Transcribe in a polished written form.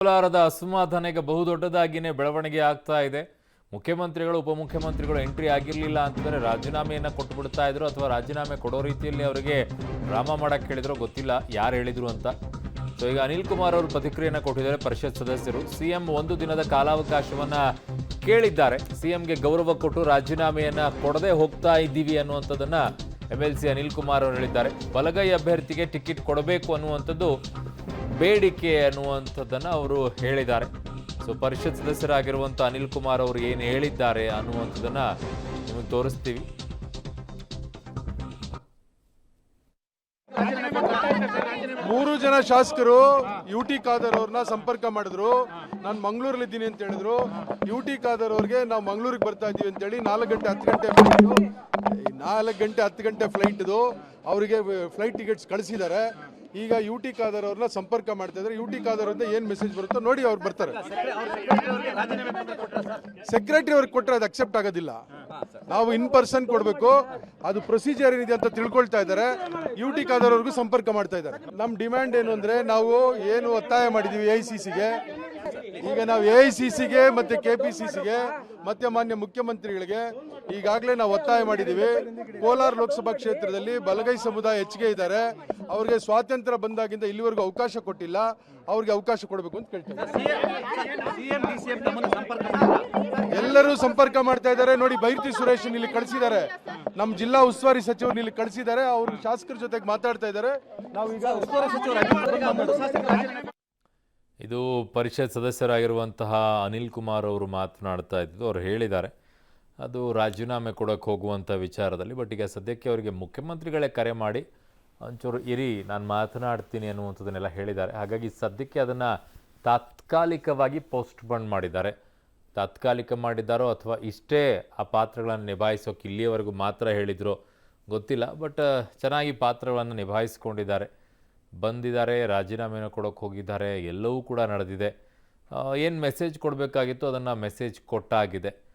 ಕೋಲಾರದ ಅಸಮಾಧಾನ ಬಹುದೊಡ್ಡದಾಗಿನೇ ಬೆಳವಣಿಗೆ ಆಗ್ತಾ ಇದೆ. ಮುಖ್ಯಮಂತ್ರಿಗಳು ಉಪಮುಖ್ಯಮಂತ್ರಿಗಳು ಎಂಟ್ರಿ ಆಗಿರಲಿಲ್ಲ ಅಂತಂದ್ರೆ ರಾಜೀನಾಮೆಯನ್ನ ಕೊಟ್ಟು ಬಿಡ್ತಾ ಇದ್ರು ಅಥವಾ ರಾಜೀನಾಮೆ ಕೊಡೋ ರೀತಿಯಲ್ಲಿ ಅವರಿಗೆ ಡ್ರಾಮಾ ಮಾಡಕ್ಕೆ ಹೇಳಿದ್ರು, ಗೊತ್ತಿಲ್ಲ ಯಾರು ಹೇಳಿದ್ರು ಅಂತ. ಸೊ ಈಗ ಅನಿಲ್ ಕುಮಾರ್ ಅವರು ಪ್ರತಿಕ್ರಿಯೆಯನ್ನು ಕೊಟ್ಟಿದ್ದಾರೆ. ಪರಿಷತ್ ಸದಸ್ಯರು ಸಿಎಂ ಒಂದು ದಿನದ ಕಾಲಾವಕಾಶವನ್ನ ಕೇಳಿದ್ದಾರೆ. ಸಿಎಂಗೆ ಗೌರವ ಕೊಟ್ಟು ರಾಜೀನಾಮೆಯನ್ನ ಕೊಡದೆ ಹೋಗ್ತಾ ಇದ್ದೀವಿ ಅನ್ನುವಂಥದ್ದನ್ನ ಎಂಎಲ್ಸಿ ಅನಿಲ್ ಕುಮಾರ್ ಅವರು ಹೇಳಿದ್ದಾರೆ. ಬಲಗೈ ಅಭ್ಯರ್ಥಿಗೆ ಟಿಕೆಟ್ ಕೊಡಬೇಕು ಅನ್ನುವಂಥದ್ದು ಬೇಡಿಕೆ ಅನ್ನುವಂಥದ್ದನ್ನು ಅವರು ಹೇಳಿದ್ದಾರೆ. ಸೊ ಪರಿಷತ್ ಸದಸ್ಯರಾಗಿರುವಂಥ ಅನಿಲ್ ಕುಮಾರ್ ಅವರು ಏನು ಹೇಳಿದ್ದಾರೆ ಅನ್ನುವಂಥದ್ದನ್ನ ನಿಮಗೆ ತೋರಿಸ್ತೀವಿ. ಮೂರು ಜನ ಶಾಸಕರು ಯುಟಿ ಖಾದರ್ ಅವ್ರನ್ನ ಸಂಪರ್ಕ ಮಾಡಿದ್ರು. ನಾನು ಮಂಗಳೂರಲ್ಲಿ ಇದ್ದೀನಿ ಅಂತ ಹೇಳಿದ್ರು. ಯುಟಿ ಖಾದರ್ ಅವ್ರಿಗೆ ನಾವು ಮಂಗಳೂರಿಗೆ ಬರ್ತಾ ಇದ್ದೀವಿ ಅಂತೇಳಿ 4 ಗಂಟೆ 10 ಗಂಟೆ ಫ್ಲೈಟ್ದು ಅವರಿಗೆ ಫ್ಲೈಟ್ ಟಿಕೆಟ್ಸ್ ಕಳಿಸಿದ್ದಾರೆ. ಈಗ ಯುಟಿ ಖಾದರ್ ಅವ್ರನ್ನ ಸಂಪರ್ಕ ಮಾಡ್ತಾ ಇದ್ದಾರೆ. ಯುಟಿ ಖಾದರ್ ಅವ್ರಿಂದ ಏನು ಮೆಸೇಜ್ ಬರುತ್ತೋ ನೋಡಿ ಅವ್ರು ಬರ್ತಾರೆ. ಸೆಕ್ರೆಟರಿ ಅವ್ರಿಗೆ ಕೊಟ್ಟರೆ ಅದು ಅಕ್ಸೆಪ್ಟ್ ಆಗೋದಿಲ್ಲ. ನಾವು ಇನ್ ಪರ್ಸನ್ ಕೊಡಬೇಕು. ಅದು ಪ್ರೊಸೀಜರ್ ಏನಿದೆ ಅಂತ ತಿಳ್ಕೊಳ್ತಾ ಇದ್ದಾರೆ. ಯುಟಿ ಖಾದರ್ ಅವ್ರಿಗೂ ಸಂಪರ್ಕ ಮಾಡ್ತಾ ಇದ್ದಾರೆ. ನಮ್ಮ ಡಿಮ್ಯಾಂಡ್ ಏನು ಅಂದ್ರೆ, ನಾವು ಏನು ಒತ್ತಾಯ ಮಾಡಿದೀವಿ ಎಐಸಿಸಿಗೆ, ಈಗ ನಾವು ಎಐಸಿಸಿಗೆ ಮತ್ತೆ ಕೆಪಿಸಿಸಿಗೆ ಮತ್ತೆ ಮಾನ್ಯ ಮುಖ್ಯಮಂತ್ರಿಗಳಿಗೆ ಈಗಾಗಲೇ ನಾವು ಒತ್ತಾಯ ಮಾಡಿದ್ದೀವಿ. ಕೋಲಾರ ಲೋಕಸಭಾ ಕ್ಷೇತ್ರದಲ್ಲಿ ಬಲಗೈ ಸಮುದಾಯ ಹೆಚ್ಚಿಗೆ ಇದ್ದಾರೆ. ಅವ್ರಿಗೆ ಸ್ವಾತಂತ್ರ್ಯ ಬಂದಾಗಿಂದ ಇಲ್ಲಿವರೆಗೂ ಅವಕಾಶ ಕೊಟ್ಟಿಲ್ಲ. ಅವ್ರಿಗೆ ಅವಕಾಶ ಕೊಡಬೇಕು ಅಂತ ಕೇಳ್ತಾರೆ. ಎಲ್ಲರೂ ಸಂಪರ್ಕ ಮಾಡ್ತಾ ಇದ್ದಾರೆ. ನೋಡಿ, ಬೈರ್ತಿ ಸುರೇಶ್ ಇಲ್ಲಿ ಕಳಿಸಿದ್ದಾರೆ. ನಮ್ಮ ಜಿಲ್ಲಾ ಉಸ್ತುವಾರಿ ಸಚಿವರು ಇಲ್ಲಿ ಕಳಿಸಿದ್ದಾರೆ. ಅವರು ಶಾಸಕರ ಜೊತೆಗೆ ಮಾತಾಡ್ತಾ ಇದ್ದಾರೆ. ನಾವು ಈಗ ಉಸ್ತುವಾರಿ ಸಚಿವರು ಇದು ಪರಿಷತ್ ಸದಸ್ಯರಾಗಿರುವಂತಹ ಅನಿಲ್ ಕುಮಾರ್ ಅವರು ಮಾತನಾಡ್ತಾ ಇದ್ದು, ಅವ್ರು ಹೇಳಿದ್ದಾರೆ ಅದು ರಾಜೀನಾಮೆ ಕೊಡೋಕ್ಕೆ ಹೋಗುವಂಥ ವಿಚಾರದಲ್ಲಿ. ಬಟ್ ಈಗ ಸದ್ಯಕ್ಕೆ ಅವರಿಗೆ ಮುಖ್ಯಮಂತ್ರಿಗಳೇ ಕರೆ ಮಾಡಿ ಒಂಚೂರು ಇರಿ ನಾನು ಮಾತನಾಡ್ತೀನಿ ಅನ್ನುವಂಥದ್ದನ್ನೆಲ್ಲ ಹೇಳಿದ್ದಾರೆ. ಹಾಗಾಗಿ ಸದ್ಯಕ್ಕೆ ಅದನ್ನು ತಾತ್ಕಾಲಿಕವಾಗಿ ಪೋಸ್ಟ್ಪೋನ್ ಮಾಡಿದ್ದಾರೆ. ತಾತ್ಕಾಲಿಕ ಮಾಡಿದ್ದಾರೋ ಅಥವಾ ಇಷ್ಟೇ ಆ ಪಾತ್ರಗಳನ್ನು ನಿಭಾಯಿಸೋಕೆ ಇಲ್ಲಿಯವರೆಗೂ ಮಾತ್ರ ಹೇಳಿದ್ರು ಗೊತ್ತಿಲ್ಲ. ಬಟ್ ಚೆನ್ನಾಗಿ ಪಾತ್ರಗಳನ್ನು ನಿಭಾಯಿಸ್ಕೊಂಡಿದ್ದಾರೆ, ಬಂದಿದ್ದಾರೆ, ರಾಜೀನಾಮೆಯನ್ನು ಕೊಡೋಕೆ ಹೋಗಿದ್ದಾರೆ. ಎಲ್ಲವೂ ಕೂಡ ನಡೆದಿದೆ. ಏನು ಮೆಸೇಜ್ ಕೊಡಬೇಕಾಗಿತ್ತು ಅದನ್ನು ಮೆಸೇಜ್ ಕೊಟ್ಟಾಗಿದೆ.